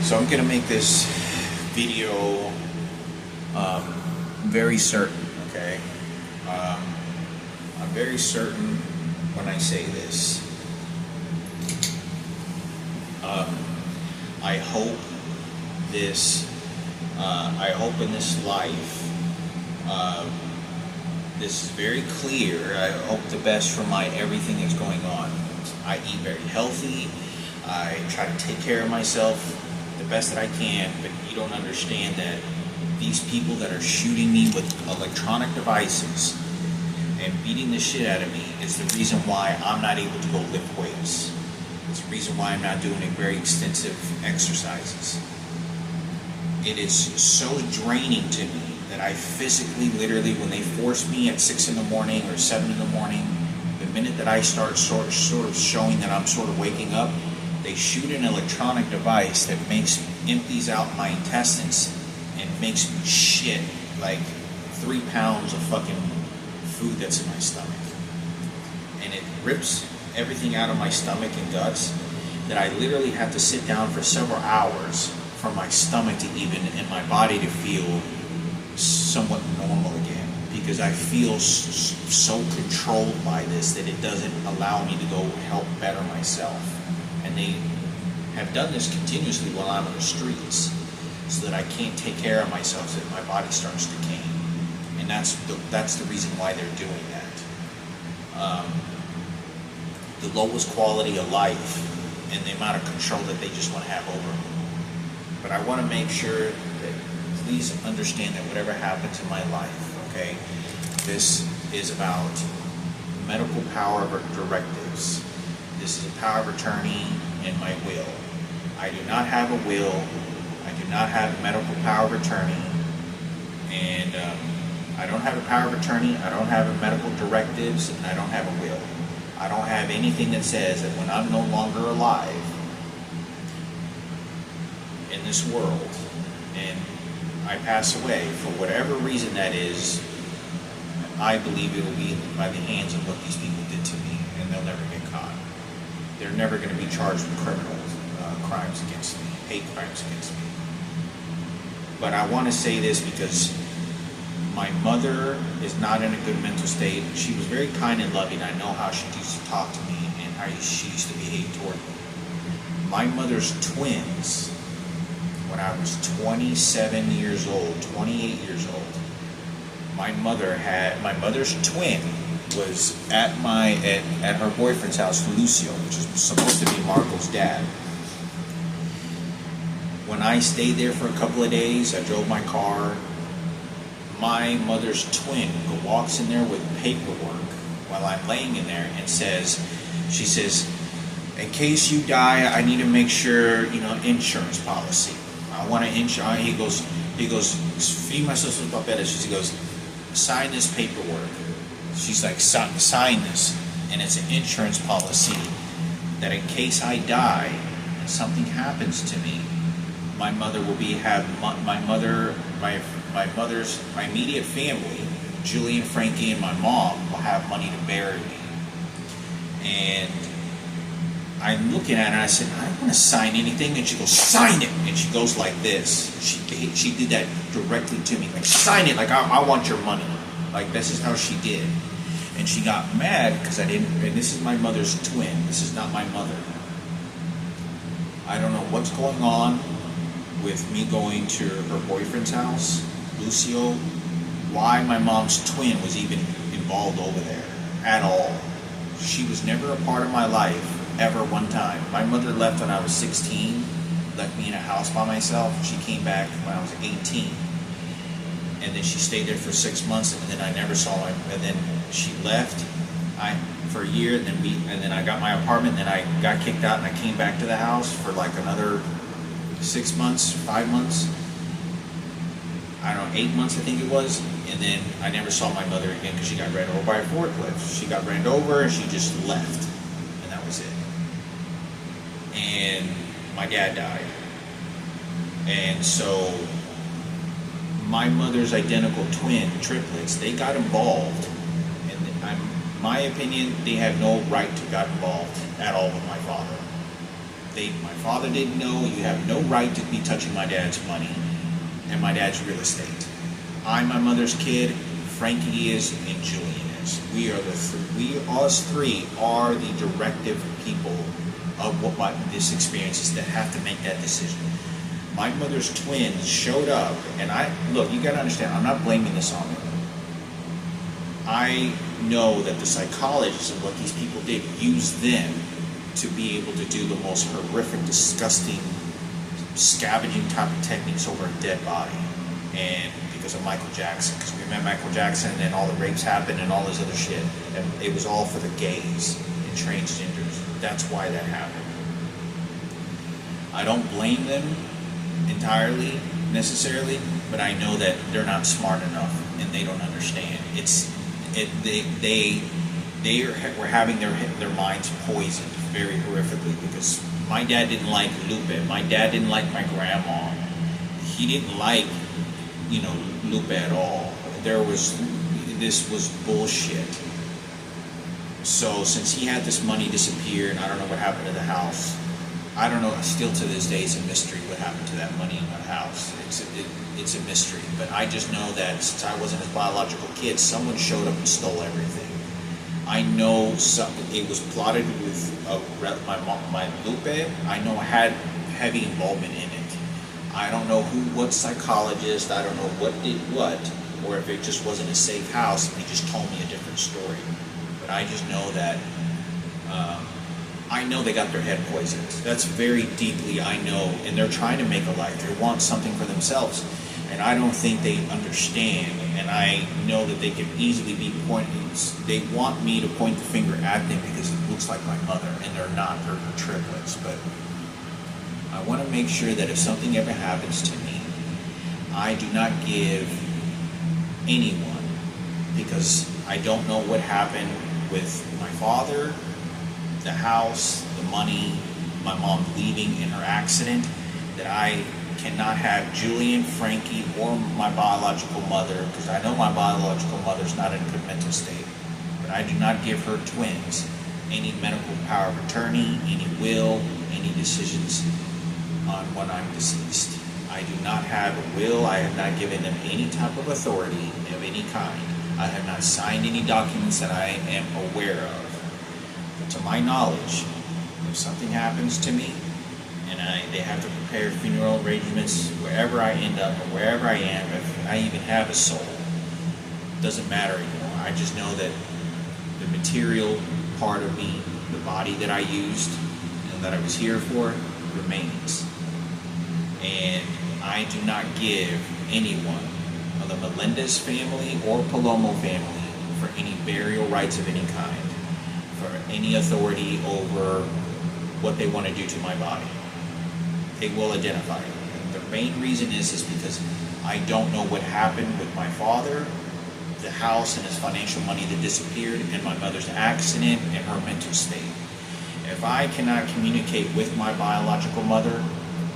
So I'm gonna make this video very certain, okay? I'm very certain when I say this. I hope in this life, this is very clear. I hope the best for my everything that's going on. I eat very healthy. I try to take care of myself the best that I can, but you don't understand that these people that are shooting me with electronic devices and beating the shit out of me is the reason why I'm not able to go lift weights. It's the reason why I'm not doing very extensive exercises. It is so draining to me that I physically, literally, when they force me at 6 in the morning or 7 in the morning, the minute that I start sort of showing that I'm sort of waking up, they shoot an electronic device that empties out my intestines and makes me shit like 3 pounds of fucking food that's in my stomach. And it rips everything out of my stomach and guts that I literally have to sit down for several hours for my stomach to even, and my body to feel somewhat normal again, because I feel so controlled by this that it doesn't allow me to go help better myself. And they have done this continuously while I'm on the streets, so that I can't take care of myself, so that my body starts decaying. And that's the reason why they're doing that. The lowest quality of life and the amount of control that they just want to have over me. But I want to make sure that please understand that whatever happens in my life, okay, this is about medical power of directives. This is a power of attorney and my will. I do not have a will. I do not have a medical power of attorney. And I don't have a power of attorney. I don't have a medical directives, and I don't have a will. I don't have anything that says that when I'm no longer alive in this world and I pass away, for whatever reason that is, I believe it will be by the hands of what these people did to me, and they'll never get caught. They're never going to be charged with criminal crimes against me, hate crimes against me. But I want to say this because my mother is not in a good mental state. She was very kind and loving. I know how she used to talk to me and how she used to behave toward me. My mother's twins, when I was 27 years old, 28 years old, my mother's twin was at her boyfriend's house, Lucio, which is supposed to be Marco's dad. When I stayed there for a couple of days, I drove my car. My mother's twin walks in there with paperwork while I'm laying in there and she says, in case you die, I need to make sure, insurance policy. I want to insure. He goes, firma sus papeles. She goes, sign this paperwork. She's like, sign this. And it's an insurance policy that in case I die and something happens to me, my mother will my immediate family, Julie and Frankie and my mom, will have money to bury me. And I'm looking at her and I said, I don't want to sign anything. And she goes, sign it. And she goes like this. She did that directly to me. Like, sign it. Like, I want your money. Like, this is how she did. And she got mad because I didn't, and this is my mother's twin. This is not my mother. I don't know what's going on with me going to her boyfriend's house, Lucio, why my mom's twin was even involved over there at all. She was never a part of my life, ever one time. My mother left when I was 16, left me in a house by myself. She came back when I was 18. And then she stayed there for 6 months, and then I never saw her. And then she left for a year, and then I got my apartment, and then I got kicked out, and I came back to the house for like another 6 months, 5 months, I don't know, 8 months I think it was, and then I never saw my mother again because she got ran over by a forklift. She got ran over and she just left, and that was it. And my dad died. And so my mother's identical twin, triplets, they got involved. And my opinion, they have no right to get involved at all with my father. My father didn't know. You have no right to be touching my dad's money and my dad's real estate. I'm my mother's kid. Frankie is, and Julian is. Us three are the directive people of what this experience is that have to make that decision. My mother's twins showed up, and you gotta understand, I'm not blaming this on them. I know that the psychologists of what these people did used them to be able to do the most horrific, disgusting, scavenging type of techniques over a dead body. And because of Michael Jackson, because we met Michael Jackson, and then all the rapes happened and all this other shit. And it was all for the gays and transgenders. That's why that happened. I don't blame them entirely, necessarily, but I know that they're not smart enough and they don't understand. They were having their minds poisoned very horrifically, because my dad didn't like Lupe. My dad didn't like my grandma. He didn't like, Lupe at all. This was bullshit. So since he had this money disappear, and I don't know what happened to the house, I don't know, still to this day it's a mystery what happened to that money in that house. It's a mystery. But I just know that since I wasn't his biological kid, someone showed up and stole everything. I know it was plotted with my Lupe. I know I had heavy involvement in it. I don't know what psychologist, I don't know what did what, or if it just wasn't a safe house and they just told me a different story. But I just know that I know they got their head poisoned. That's very deeply, I know, and they're trying to make a life. They want something for themselves, and I don't think they understand. And I know that they can easily be pointing. They want me to point the finger at them because it looks like my mother, and they're not. They're triplets. But I want to make sure that if something ever happens to me, I do not give anyone, because I don't know what happened with my father, the house, the money, my mom leaving in her accident, that I cannot have Julian, Frankie, or my biological mother, because I know my biological mother's not in a good mental state, but I do not give her twins any medical power of attorney, any will, any decisions on when I'm deceased. I do not have a will. I have not given them any type of authority of any kind. I have not signed any documents that I am aware of. But to my knowledge, if something happens to me, and they have to prepare funeral arrangements wherever I end up or wherever I am, if I even have a soul, it doesn't matter anymore. I just know that the material part of me, the body that I used and that I was here for, remains. And I do not give anyone of the Melendez family or Palomo family for any burial rights of any kind, for any authority over what they want to do to my body. They will identify it. And the main reason is because I don't know what happened with my father, the house and his financial money that disappeared, and my mother's accident and her mental state. If I cannot communicate with my biological mother,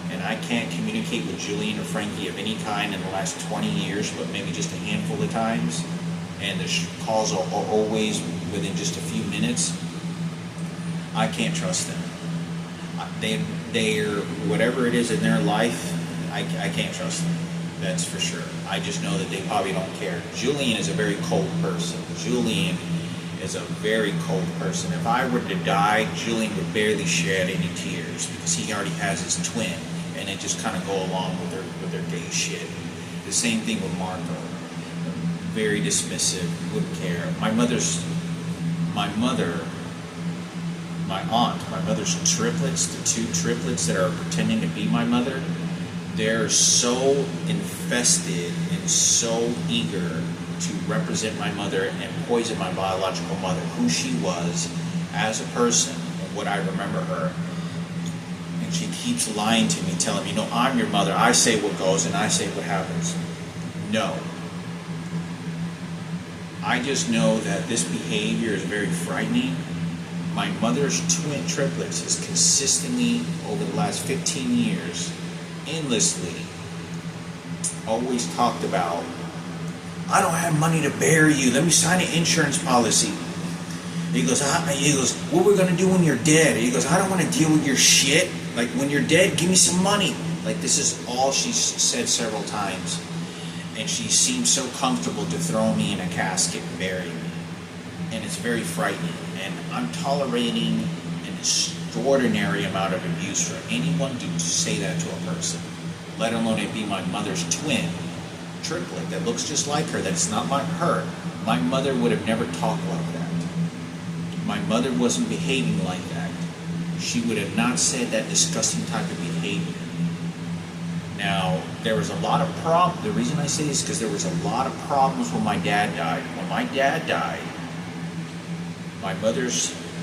and I can't communicate with Julian or Frankie of any kind in the last 20 years, but maybe just a handful of times, and the calls are always within just a few minutes, I can't trust them. They're whatever it is in their life, I can't trust them. That's for sure. I just know that they probably don't care. Julian is a very cold person. Julian is a very cold person. If I were to die, Julian would barely shed any tears because he already has his twin, and they just kind of go along with their gay shit. The same thing with Marco. Very dismissive, wouldn't care. My aunt, my mother's triplets, the two triplets that are pretending to be my mother, they're so infested and so eager to represent my mother and poison my biological mother, who she was as a person and what I remember her. And she keeps lying to me, telling me, no, I'm your mother. I say what goes and I say what happens. No. I just know that this behavior is very frightening. My mother's twin triplets has consistently, over the last 15 years, endlessly, always talked about, I don't have money to bury you. Let me sign an insurance policy. He goes, what we're going to do when you're dead? He goes, I don't want to deal with your shit. Like, when you're dead, give me some money. Like, this is all she's said several times. And she seems so comfortable to throw me in a casket and bury me. And it's very frightening. And I'm tolerating an extraordinary amount of abuse for anyone to say that to a person, let alone it be my mother's twin, triplet, that looks just like her, that's not like her. My mother would have never talked like that. My mother wasn't behaving like that. She would have not said that disgusting type of behavior. Now, there was a lot of problems. The reason I say this is because there was a lot of problems when my dad died. When my dad died,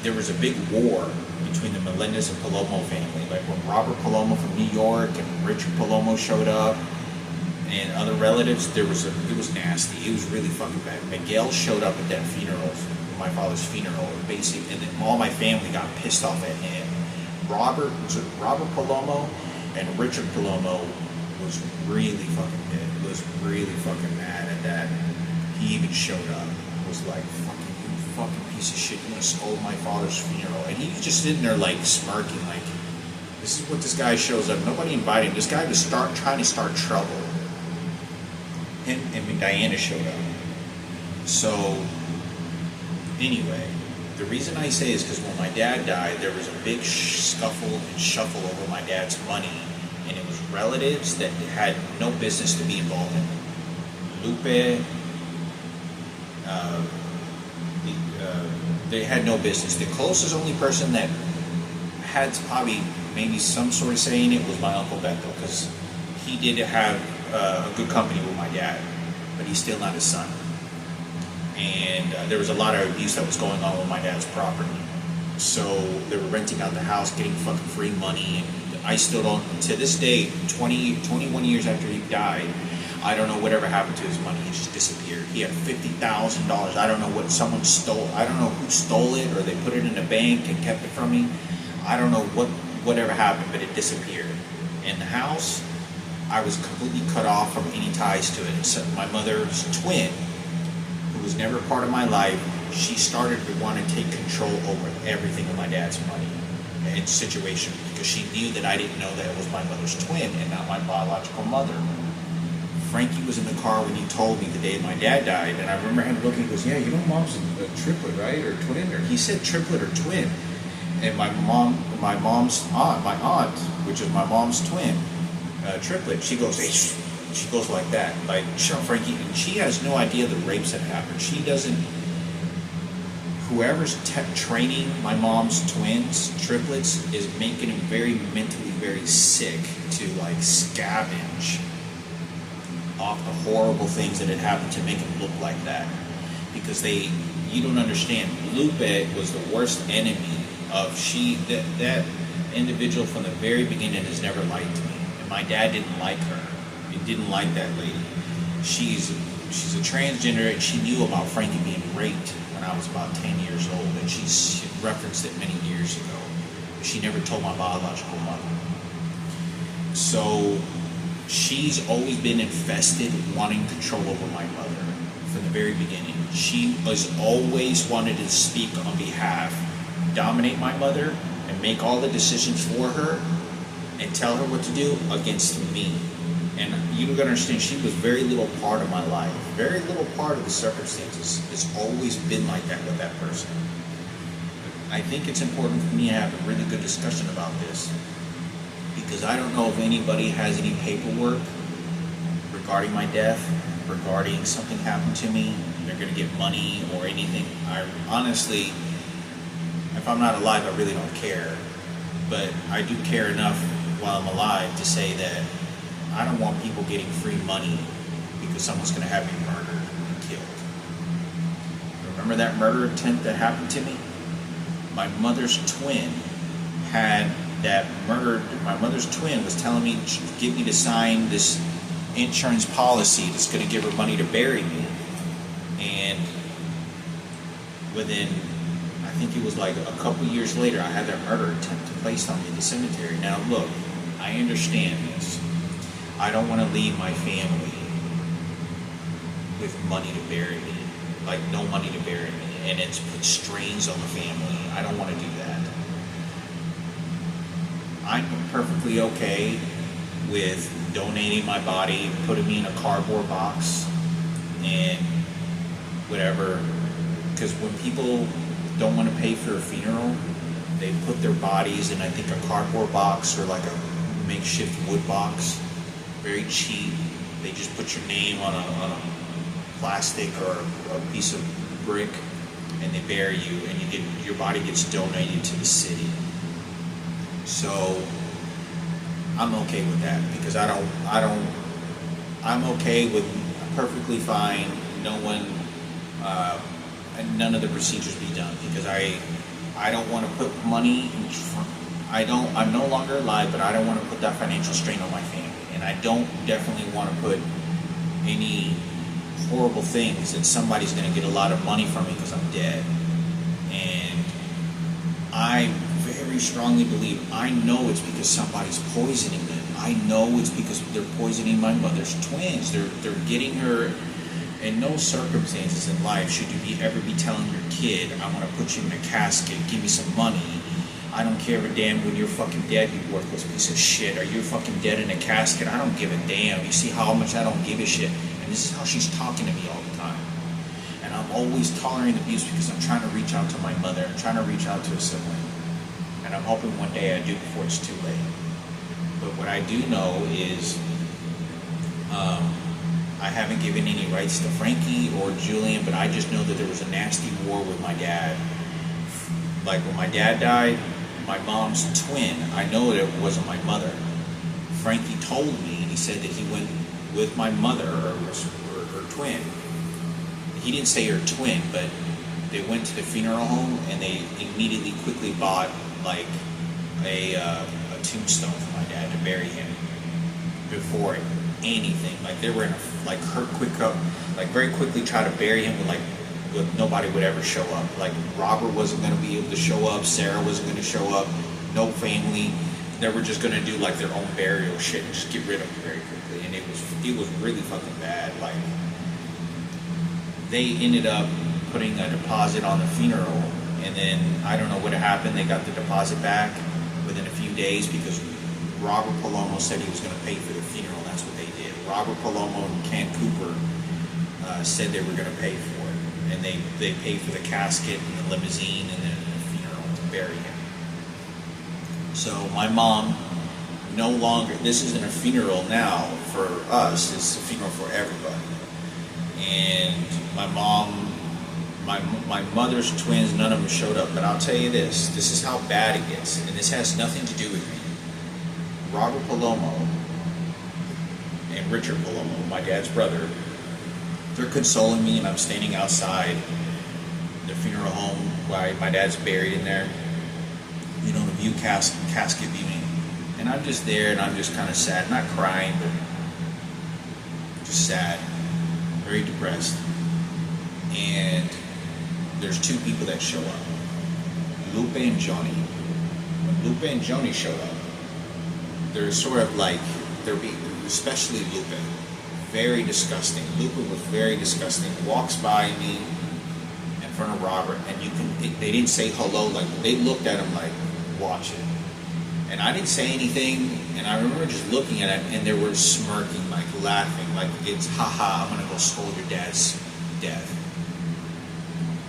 there was a big war between the Melendez and Palomo family. Like, when Robert Palomo from New York and Richard Palomo showed up and other relatives, it was nasty. It was really fucking bad. Miguel showed up at that funeral, my father's funeral, basically, and then all my family got pissed off at him. Robert Palomo and Richard Palomo was really fucking good. Was really fucking mad at that. He even showed up. Was like, fucking, you fucking piece of shit, you want to scold my father's funeral. And he was just sitting there like smirking, like, this is what this guy shows up. Nobody invited him. This guy was trying to start trouble. Him and Diana showed up. So, anyway, the reason I say is because when my dad died, there was a big scuffle and shuffle over my dad's money, and it was relatives that had no business to be involved in it. Lupe, they had no business. The closest only person that had probably maybe some sort of say in it was my Uncle Beto, because he did have a good company with my dad, but he's still not his son. And there was a lot of abuse that was going on with my dad's property. So they were renting out the house, getting fucking free money, and I still don't, to this day, 21 years after he died, I don't know whatever happened to his money. It just disappeared. He had $50,000. I don't know what someone stole. I don't know who stole it, or they put it in a bank and kept it from me. I don't know whatever happened, but it disappeared. And the house, I was completely cut off from any ties to it, except my mother's twin, who was never part of my life. She started to want to take control over everything of my dad's money and situation, because she knew that I didn't know that it was my mother's twin and not my biological mother. Frankie was in the car when you told me the day my dad died, and I remember him looking. He goes, "Yeah, you know, mom's a triplet, right, or twin?" Or he said triplet or twin. And my mom's aunt, which is my mom's twin, triplet. She goes, hey, she goes like that, like, show Frankie, and she has no idea the rapes that happened. She doesn't. Whoever's training my mom's twins, triplets, is making them very mentally very sick to like scavenge off the horrible things that had happened to make them look like that, because you don't understand. Lupe was the worst enemy of that individual from the very beginning has never liked me, and my dad didn't like her. He didn't like that lady. She's a transgender, and she knew about Frankie being raped when I was about 10 years old, and she referenced it many years ago. She never told my biological mother. So she's always been infested wanting control over my mother from the very beginning. She has always wanted to speak on behalf, dominate my mother, and make all the decisions for her, and tell her what to do against me. And you gotta understand, she was very little part of my life, very little part of the circumstances. It's always been like that with that person. I think it's important for me to have a really good discussion about this, because I don't know if anybody has any paperwork regarding my death, regarding something happened to me, they're gonna get money or anything. I honestly, if I'm not alive, I really don't care. But I do care enough while I'm alive to say that I don't want people getting free money because someone's going to have me murdered and killed. Remember that murder attempt that happened to me? My mother's twin had that murdered. My mother's twin was telling me, get me to sign this insurance policy that's going to give her money to bury me. And within, I think it was like a couple years later, I had that murder attempt placed on me at the cemetery. Now look, I understand this. I don't want to leave my family with money to bury me, like no money to bury me, and it's put strains on the family. I don't want to do that. I'm perfectly okay with donating my body, putting me in a cardboard box, and whatever. Because when people don't want to pay for a funeral, they put their bodies in, I think, a cardboard box or like a makeshift wood box, very cheap. They just put your name on a plastic or a piece of brick, and they bury you, and your body gets donated to the city. So I'm okay with that, because I'm okay with perfectly fine. No one, none of the procedures be done, because I don't want to put money in I'm no longer alive, but I don't want to put that financial strain on my family, and I don't definitely want to put any horrible things that somebody's going to get a lot of money from me because I'm dead. And I very strongly believe, I know it's because somebody's poisoning them. I know it's because they're poisoning my mother's twins. They're getting her. In no circumstances in life should you ever be telling your kid, I want to put you in a casket, give me some money. I don't care a damn when you're fucking dead, you worthless piece of shit. Are you fucking dead in a casket? I don't give a damn. You see how much I don't give a shit? And this is how she's talking to me all the time. And I'm always tolerating abuse because I'm trying to reach out to my mother. I'm trying to reach out to a sibling. And I'm hoping one day I do before it's too late. But what I do know is I haven't given any rights to Frankie or Julian, but I just know that there was a nasty war with my dad. Like when my dad died, my mom's twin, I know that it wasn't my mother. Frankie told me, and he said that he went with my mother, or her twin. He didn't say her twin, but they went to the funeral home and they immediately quickly bought like a tombstone for my dad to bury him before anything. Like they were in very quickly try to bury him with nobody would ever show up. Like Robert wasn't going to be able to show up, Sarah wasn't going to show up, no family. They were just going to do like their own burial shit and just get rid of him very quickly. And it was really fucking bad. Like they ended up putting a deposit on the funeral, and then I don't know what happened. They got the deposit back within a few days because Robert Palomo said he was going to pay for the funeral. That's what they did. Robert Palomo and Ken Cooper said they were going to pay for it, and they paid for the casket and the limousine and then the funeral to bury him. So my mom no longer, this isn't a funeral now for us, it's a funeral for everybody. And my mom, my mother's twins, none of them showed up. But I'll tell you this is how bad it gets, and this has nothing to do with me. Robert Palomo and Richard Palomo, my dad's brother, they're consoling me, and I'm standing outside the funeral home where my dad's buried in there, you know, the view casket viewing. And I'm just there, and I'm just kind of sad, not crying, but just sad, very depressed. And there's two people that show up, Lupe and Johnny. When Lupe and Johnny showed up, they're sort of like, especially Lupe, very disgusting. Lupe was very disgusting. Walks by me in front of Robert, and they didn't say hello. Like they looked at him like, watch it. And I didn't say anything, and I remember just looking at it, and they were smirking, like laughing, like it's haha, I'm gonna go scold your dad's death.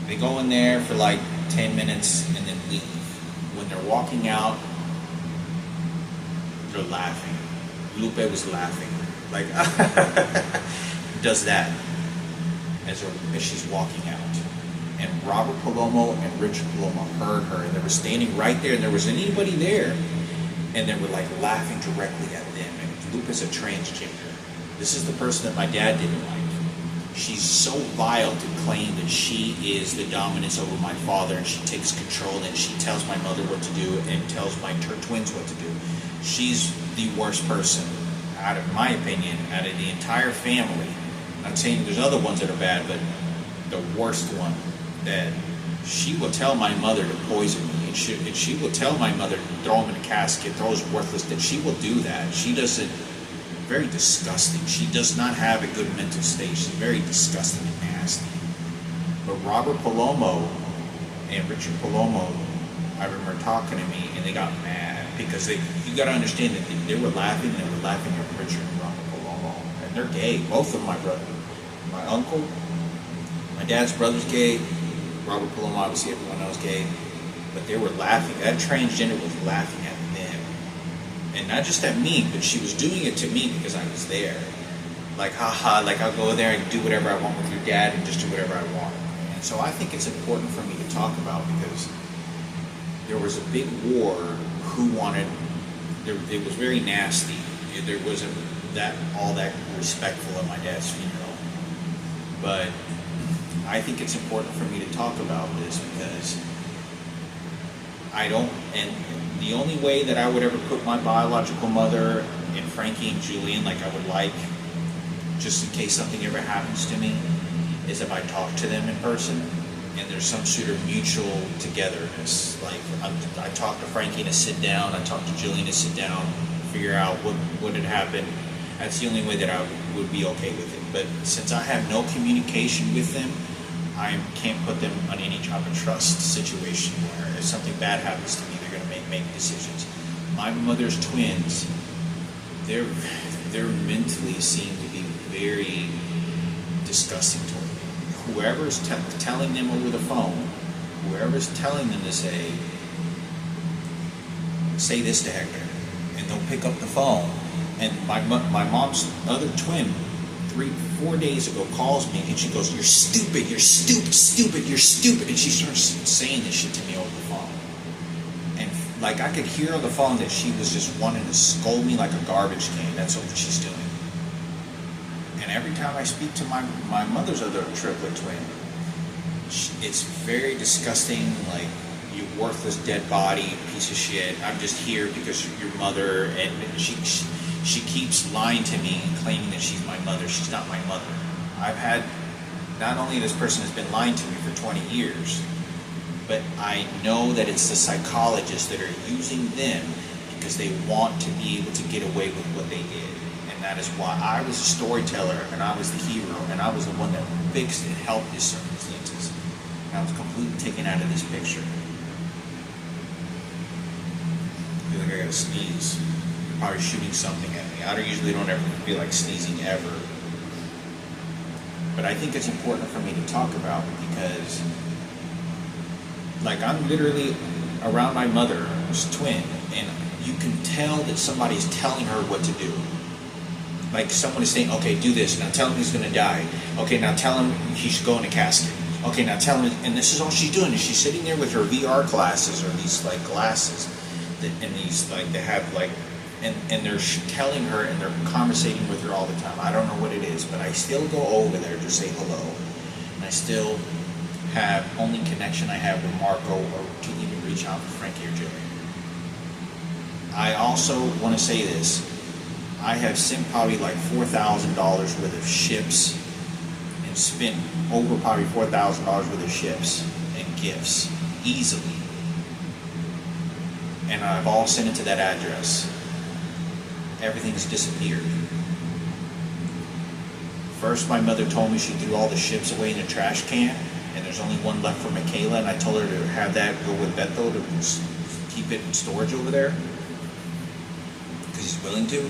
They go in there for like 10 minutes and then leave. When they're walking out, they're laughing. Lupe was laughing, like does that as she's walking out. And Robert Palomo and Richard Palomo heard her, and they were standing right there, and there wasn't anybody there, and they were like laughing directly at them. And Lupe's a transgender. This is the person that my dad didn't like. She's so vile to claim that she is the dominance over my father, and she takes control, and she tells my mother what to do and tells her twins what to do. She's the worst person, out of my opinion, out of the entire family. I'm not saying there's other ones that are bad, but the worst one, that she will tell my mother to poison me, and she will tell my mother to throw him in a casket, throw his worthless, that she will do that. She doesn't, very disgusting. She does not have a good mental state. She's very disgusting and nasty. But Robert Palomo and Richard Palomo, I remember talking to me, and they got mad. because you got to understand that they were laughing, and they were laughing at Richard and Robert Paloma, and they're gay. Both of my brother, my uncle, my dad's brother's gay. Robert Paloma, obviously everyone knows gay, but they were laughing. That transgender was laughing at them, and not just at me, but she was doing it to me because I was there. Like, haha, like I'll go there and do whatever I want with your dad and just do whatever I want. And so I think it's important for me to talk about, because there was a big war who wanted, it was very nasty. There wasn't all that respectful at my dad's funeral. But I think it's important for me to talk about this, because and the only way that I would ever put my biological mother and Frankie and Julian, like I would like, just in case something ever happens to me, is if I talk to them in person and there's some sort of mutual togetherness. Like I talk to Frankie to sit down, I talk to Julian to sit down, figure out what had happened. That's the only way that I would be okay with it. But since I have no communication with them, I can't put them on any type of trust situation where if something bad happens to me, they're going to make decisions. My mother's twins, they're mentally seem to be very disgusting to me. Whoever's telling them over the phone, whoever's telling them to say this to Hector, and they'll pick up the phone. And my mom's other twin, 3-4 days ago, calls me and she goes, "You're stupid, you're stupid, you're stupid," and she starts saying this shit to me over the phone. And like I could hear on the phone that she was just wanting to scold me like a garbage can. That's what she's doing. And every time I speak to my mother's other triplet twin, it's very disgusting. Like, you worthless dead body, piece of shit. I'm just here because you're your mother. And she keeps lying to me and claiming that she's my mother. She's not my mother. I've had, not only this person has been lying to me for 20 years, but I know that it's the psychologists that are using them because they want to be able to get away with what they did. And that is why I was a storyteller, and I was the hero, and I was the one that fixed and helped these circumstances. And I was completely taken out of this picture. I feel like I gotta sneeze. You're probably shooting something at me. I usually don't ever feel like sneezing ever. But I think it's important for me to talk about, because like I'm literally around my mother's twin, and you can tell that somebody's telling her what to do. Like someone is saying, okay, do this. Now tell him he's going to die. Okay, now tell him he should go in a casket. Okay, now tell him, and this is all she's doing. Is she's sitting there with her VR glasses, or these like glasses, and these like they have like, and they're telling her, and they're conversating with her all the time. I don't know what it is, but I still go over there to say hello, and I still have only connection I have with Marco, or to even reach out for Frankie or Joey. I also want to say this. I have sent probably like $4,000 worth of ships, and spent over probably $4,000 worth of ships and gifts easily. And I've all sent it to that address. Everything's disappeared. First, my mother told me she threw all the ships away in the trash can, and there's only one left for Michaela, and I told her to have that go with Bethel to keep it in storage over there, because he's willing to.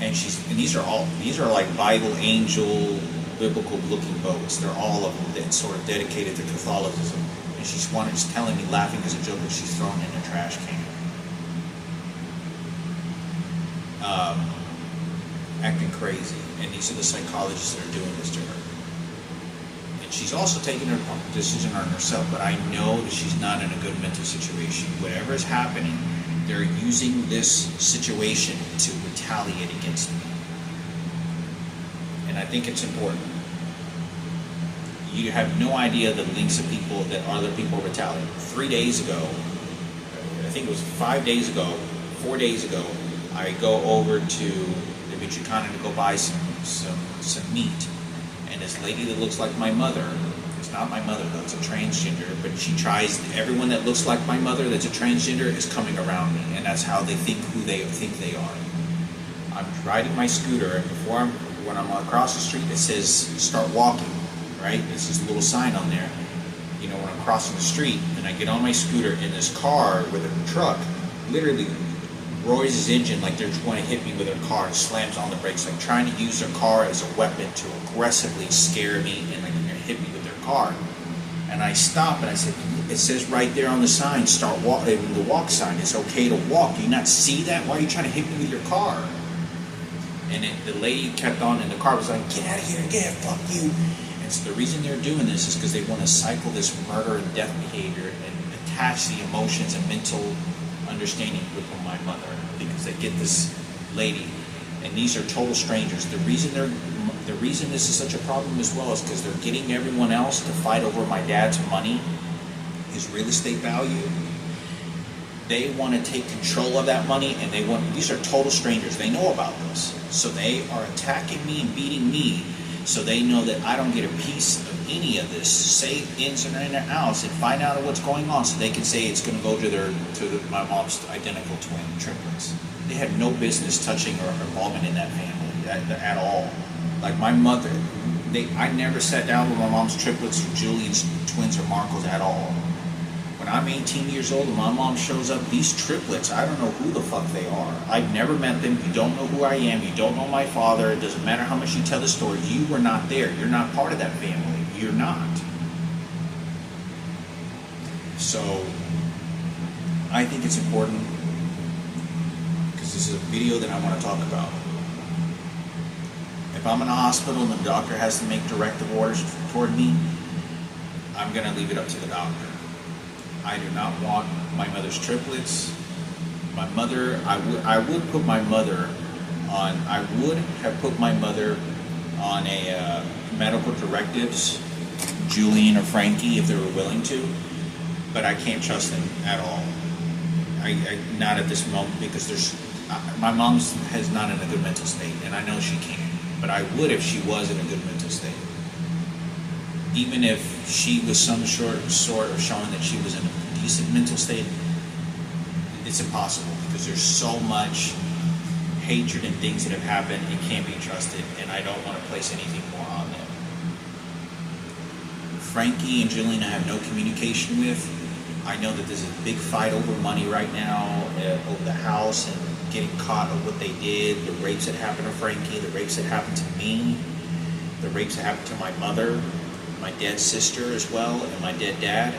And these are like Bible angel, biblical looking boats. They're all of them that sort of dedicated to Catholicism. And she's telling me, laughing as a joke, that she's thrown in a trash can. Acting crazy. And these are the psychologists that are doing this to her. And she's also taking her decision on herself, but I know that she's not in a good mental situation. Whatever is happening, they're using this situation to retaliate against me. And I think it's important. You have no idea the links of people that other people retaliate. 3 days ago, I think it was 5 days ago, 4 days ago, I go over to the Michoacana to go buy some meat. And this lady that looks like my mother, it's not my mother though, it's a transgender, but she tries, everyone that looks like my mother that's a transgender is coming around me, and that's how they think who they think they are. I'm riding my scooter, and when I'm across the street, it says start walking, right? It's this little sign on there. You know, when I'm crossing the street, and I get on my scooter, in this car with a truck literally roars his engine like they're trying to hit me with their car, and slams on the brakes, like trying to use their car as a weapon to aggressively scare me and like hit me with their car. And I stop and I said, it says right there on the sign, start walking, the walk sign, it's okay to walk. Do you not see that? Why are you trying to hit me with your car? And the lady kept on, and the car was like, get out of here, fuck you. And so the reason they're doing this is because they want to cycle this murder and death behavior and attach the emotions and mental understanding with my mother, because they get this lady, and these are total strangers. The reason this is such a problem as well is because they're getting everyone else to fight over my dad's money, his real estate value. They want to take control of that money, and these are total strangers. They know about this, so they are attacking me and beating me, so they know that I don't get a piece of any of this, say ins and outs, and find out what's going on, so they can say it's going to go to my mom's identical twin triplets. They had no business touching or involvement in that family at all. Like my mother, I never sat down with my mom's triplets or Julian's twins or Marcos at all. When I'm 18 years old and my mom shows up, these triplets, I don't know who the fuck they are. I've never met them. You don't know who I am. You don't know my father. It doesn't matter how much you tell the story. You were not there. You're not part of that family. You're not. So, I think it's important, because this is a video that I want to talk about. If I'm in a hospital and the doctor has to make directive orders toward me, I'm going to leave it up to the doctor. I do not want my mother's triplets. My mother, I would have put my mother on a medical directives, Julian or Frankie, if they were willing to, but I can't trust them at all. Not at this moment, because my mom's has not in a good mental state, and I know she can't, but I would if she was in a good mental state. Even if she was some sort of showing that she was in a decent mental state, it's impossible, because there's so much hatred and things that have happened. It can't be trusted, and I don't want to place anything more on them. Frankie and Julian I have no communication with. I know that there's a big fight over money right now, over the house, and getting caught on what they did, the rapes that happened to Frankie, the rapes that happened to me, the rapes that happened to my mother, my dead sister as well, and my dead dad.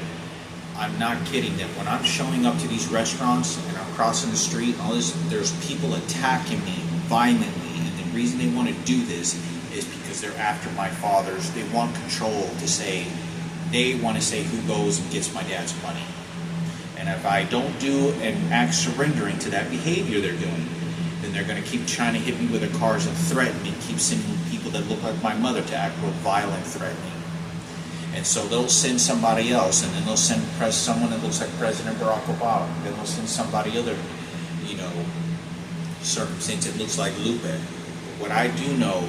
I'm not kidding that when I'm showing up to these restaurants and I'm crossing the street, all this, there's people attacking me violently, and the reason they want to do this is because they're after my father's. They want control they want to say who goes and gets my dad's money. And if I don't do and act surrendering to that behavior they're doing, then they're going to keep trying to hit me with their cars and threaten me, keep sending people that look like my mother to act real violent, threatening. And so they'll send somebody else, and then they'll send someone that looks like President Barack Obama. Then they'll send somebody other, circumstance that looks like Lupe. But what I do know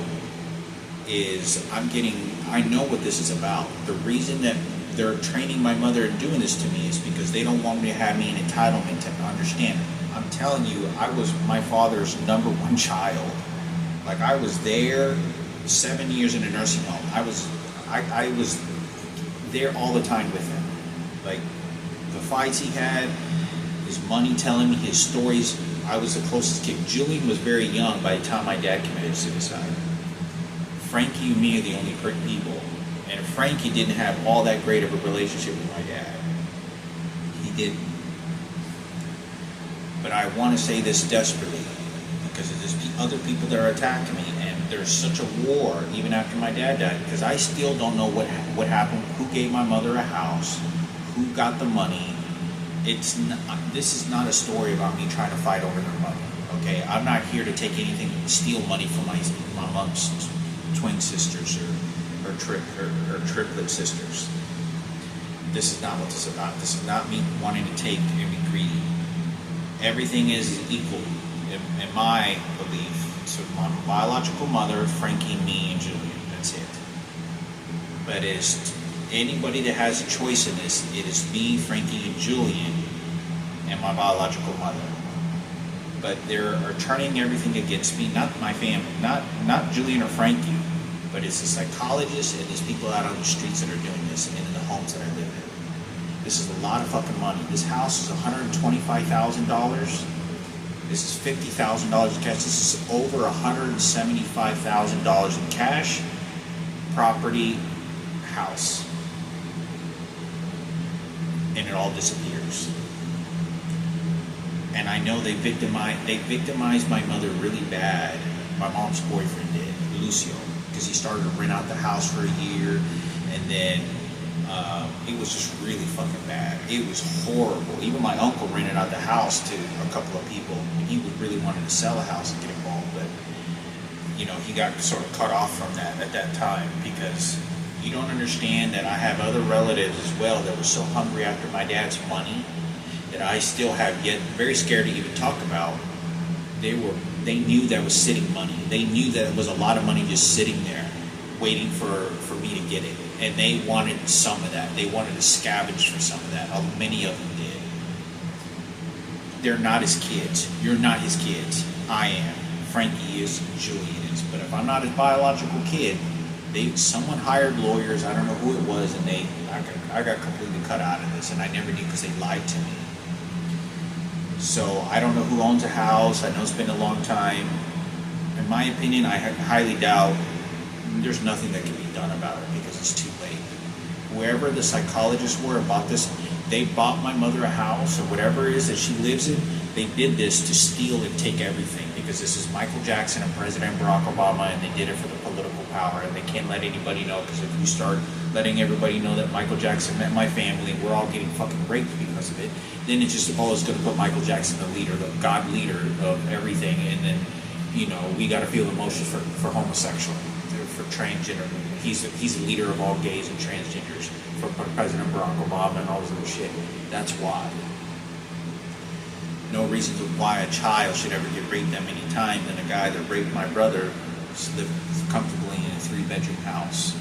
is I know what this is about. The reason that they're training my mother and doing this to me is because they don't want me to have me an entitlement to understand it. I'm telling you, I was my father's #1 child. Like, I was there 7 years in a nursing home. I was there all the time with him. Like, the fights he had, his money telling me his stories. I was the closest kid. Julian was very young by the time my dad committed suicide. Frankie and me are the only people. And Frankie didn't have all that great of a relationship with my dad. He didn't. But I want to say this desperately, because there's other people that are attacking me, and there's such a war even after my dad died, because I still don't know what happened, who gave my mother a house, who got the money. This is not a story about me trying to fight over their money. Okay, I'm not here to take anything, steal money from my mom's twin sisters or triplet sisters. This is not what this is about. This is not me wanting to take and be greedy. Everything is equal in my belief. So my biological mother, Frankie, me, and Julian. That's it. But it's anybody that has a choice in this, it is me, Frankie, and Julian, and my biological mother. But they are turning everything against me, not my family, not Julian or Frankie, but it's the psychologists and these people out on the streets that are doing this, and in the homes that I live in. This is a lot of fucking money. This house is $125,000. This is $50,000 in cash. This is over $175,000 in cash, property, house. And it all disappears. And I know they victimized my mother really bad. My mom's boyfriend did, Lucio, because he started to rent out the house for a year, and then it was just really fucking bad. It was horrible. Even my uncle rented out the house to a couple of people, and he really wanted to sell a house and get involved, but you know, he got sort of cut off from that at that time, because you don't understand that I have other relatives as well that were so hungry after my dad's money that I still have yet very scared to even talk about. They knew that was sitting money. They knew that it was a lot of money just sitting there waiting for me to get it. And they wanted some of that. They wanted to scavenge for some of that. Many of them did. They're not his kids. You're not his kids. I am. Frankie is. Julian is. But if I'm not his biological kid, someone hired lawyers. I don't know who it was, and I got completely cut out of this, and I never knew because they lied to me. So I don't know who owns a house. I know it's been a long time. In my opinion, I highly doubt there's nothing that can be done about it because it's too late. Whoever the psychologists were about this, they bought my mother a house or whatever it is that she lives in. They did this to steal and take everything because this is Michael Jackson and President Barack Obama, and they did it for the political power, and they can't let anybody know, because if you start letting everybody know that Michael Jackson met my family and we're all getting fucking raped because of it, then it's just always going to put Michael Jackson the leader, the God leader of everything, and then, you know, we got to feel emotions for homosexual, for transgender. He's the leader of all gays and transgenders, for President Barack Obama and all this other shit. That's why. No reason to why a child should ever get raped that many times than a guy that raped my brother lived comfortably in a 3-bedroom house.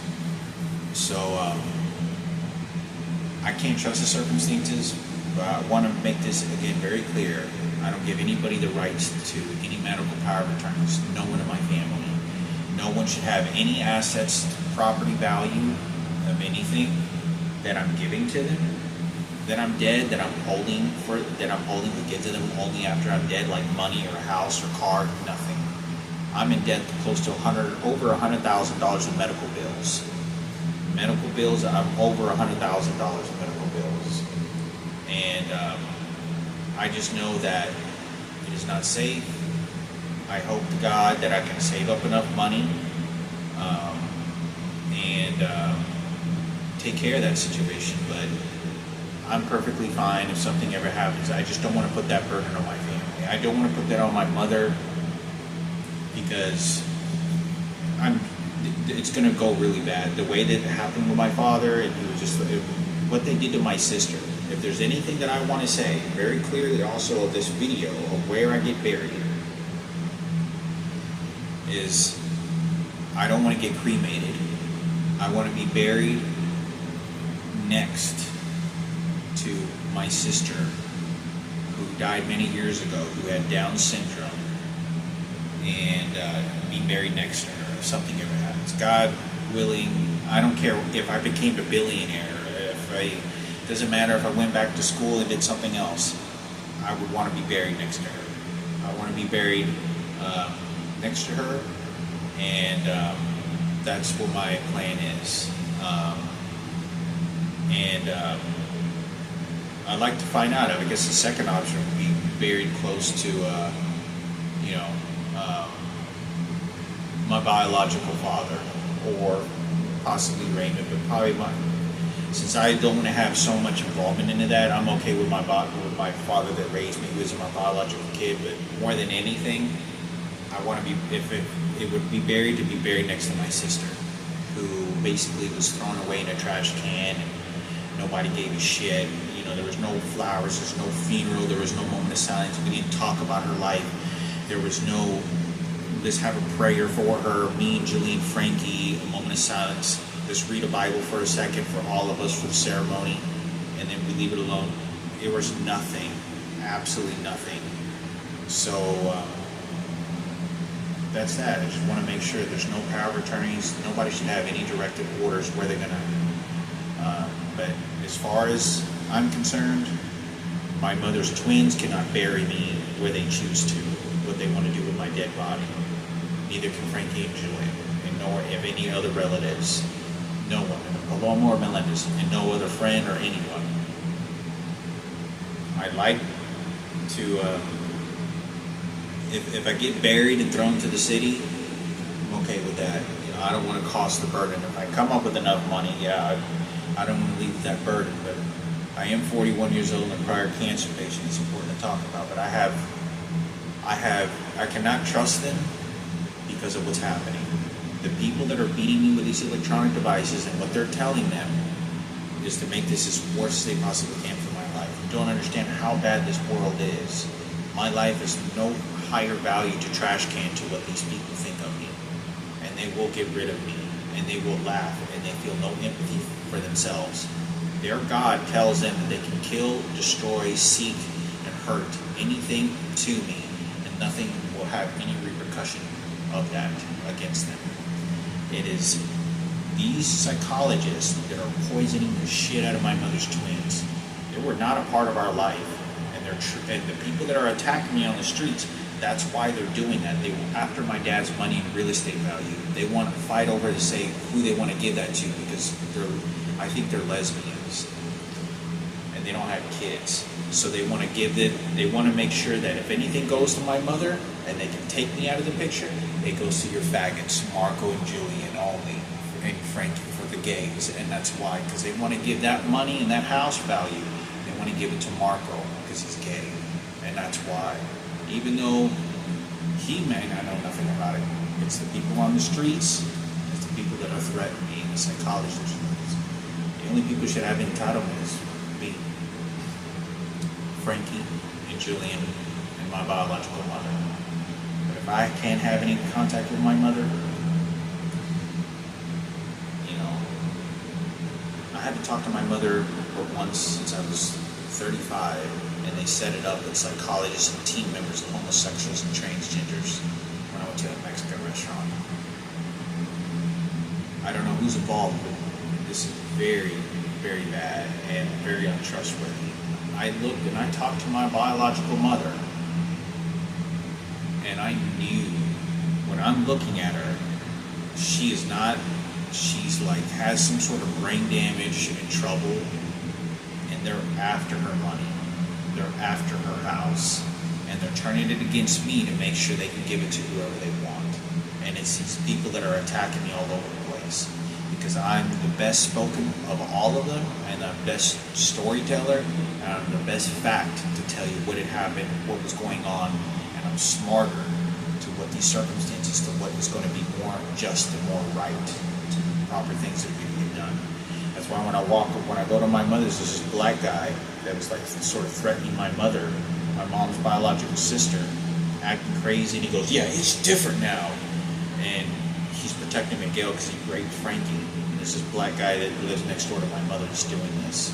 So I can't trust the circumstances, but I want to make this again very clear. I don't give anybody the rights to any medical power of attorneys. No one in my family. No one should have any assets, property value of anything that I'm giving to them, that I'm dead, that I'm holding to give to them only after I'm dead, like money or a house or car, nothing. I'm in debt close to over $100,000 in medical bills. Medical bills, I'm over $100,000 in medical bills. And I just know that it is not safe. I hope to God that I can save up enough money and take care of that situation. But I'm perfectly fine if something ever happens. I just don't want to put that burden on my family. I don't want to put that on my mother, because it's going to go really bad. The way that it happened with my father, and he was just what they did to my sister. If there's anything that I want to say very clearly, also of this video of where I get buried, is I don't want to get cremated. I want to be buried next to my sister, who died many years ago, who had Down syndrome, and be buried next to her if something ever happens. God willing, I don't care if I became a billionaire, it doesn't matter if I went back to school and did something else, I would want to be buried next to her. I want to be buried next to her, and that's what my plan is. I'd like to find out. I guess the second option would be buried close to, my biological father, or possibly Raymond, but probably since I don't want to have so much involvement into that, I'm okay with my father that raised me, who is my biological kid. But more than anything, I want to be, if it would be buried, to be buried next to my sister, who basically was thrown away in a trash can, and nobody gave a shit. You know, there was no flowers, there's no funeral, there was no moment of silence. We didn't talk about her life. There was no, let's have a prayer for her, me, Julian, Frankie, a moment of silence. Let's read a Bible for a second for all of us for the ceremony, and then we leave it alone. It was nothing, absolutely nothing. So that's that. I just want to make sure there's no power of attorneys. Nobody should have any directive orders where they're gonna. But as far as I'm concerned, my mother's twins cannot bury me where they choose to, what they want to do with my dead body. Neither can Frankie and Julian, and nor if any other relatives. No one, Paloma or Melendez, and no other friend or anyone. I'd like to, if I get buried and thrown to the city, I'm okay with that. You know, I don't want to cost the burden. If I come up with enough money, yeah, I don't want to leave that burden. But I am 41 years old and a prior cancer patient. It's important to talk about. But I cannot trust them because of what's happening. The people that are beating me with these electronic devices and what they're telling them is to make this as worse as they possibly can for my life. You don't understand how bad this world is. My life is no higher value to trash can to what these people think of me. And they will get rid of me. And they will laugh. And they feel no empathy for themselves. Their God tells them that they can kill, destroy, seek, and hurt anything to me. And nothing will have any repercussion of that against them. It is these psychologists that are poisoning the shit out of my mother's twins. They were not a part of our life, and the people that are attacking me on the streets, that's why they're doing that. They were after my dad's money and real estate value. They want to fight over to say who they want to give that to because I think they're lesbians, and they don't have kids. So they want to give it. They want to make sure that if anything goes to my mother, and they can take me out of the picture, it goes to your faggots, Marco and Julian only, and Frankie for the gays. And that's why, because they want to give that money and that house value, they want to give it to Marco because he's gay. And that's why, even though he may not know nothing about it, it's the people on the streets, it's the people that are threatening me, and the psychologists. The only people who should have entitlement is me, Frankie and Julian, and my biological mother. But if I can't have any contact with my mother, you know, I haven't talked to my mother but once since I was 35, and they set it up with psychologists and team members of homosexuals and transgenders when I went to a Mexican restaurant. I don't know who's involved, but this is very, very bad and very untrustworthy. I looked and I talked to my biological mother, and I knew when I'm looking at her, she's like has some sort of brain damage and trouble, and they're after her money, they're after her house, and they're turning it against me to make sure they can give it to whoever they want. And it's these people that are attacking me all over the place because I'm the best spoken of all of them, and the best storyteller, and I'm the best fact to tell you what had happened, what was going on, and I'm smarter to what these circumstances, to what is going to be more just and more right, to the proper things that we get done. That's why when I go to my mother's, there's this black guy that was like sort of threatening my mother, my mom's biological sister, acting crazy, and he goes, "Yeah, it's different now," and he's protecting Miguel because he raped Frankie. And there's this black guy that lives next door to my mother that's doing this.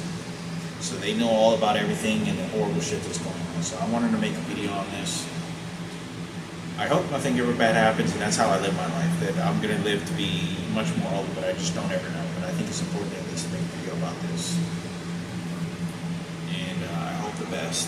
So they know all about everything and the horrible shit that's going on. So I wanted to make a video on this. I hope nothing ever bad happens, and that's how I live my life. That I'm going to live to be much more old, but I just don't ever know. But I think it's important to at least make a video about this. And I hope the best.